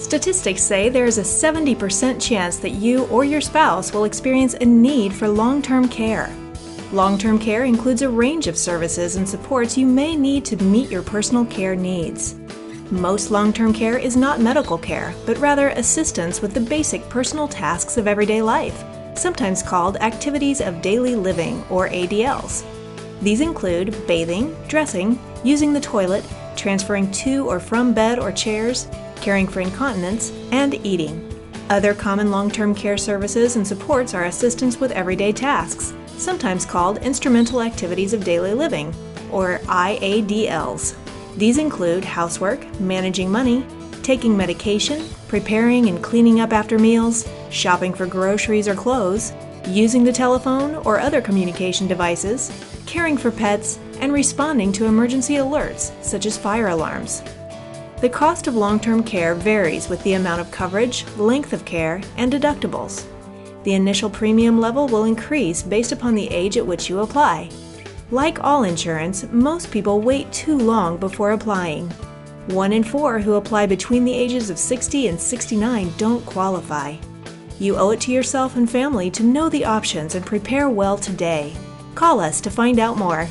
Statistics say there is a 70% chance that you or your spouse will experience a need for long-term care. Long-term care includes a range of services and supports you may need to meet your personal care needs. Most long-term care is not medical care, but rather assistance with the basic personal tasks of everyday life, sometimes called activities of daily living, or ADLs. These include bathing, dressing, using the toilet, transferring to or from bed or chairs, caring for incontinence, and eating. Other common long-term care services and supports are assistance with everyday tasks, sometimes called instrumental activities of daily living, or IADLs. These include housework, managing money, taking medication, preparing and cleaning up after meals, shopping for groceries or clothes, using the telephone or other communication devices, caring for pets, and responding to emergency alerts, such as fire alarms. The cost of long-term care varies with the amount of coverage, length of care, and deductibles. The initial premium level will increase based upon the age at which you apply. Like all insurance, most people wait too long before applying. 1 in 4 who apply between the ages of 60 and 69 don't qualify. You owe it to yourself and family to know the options and prepare well today. Call us to find out more.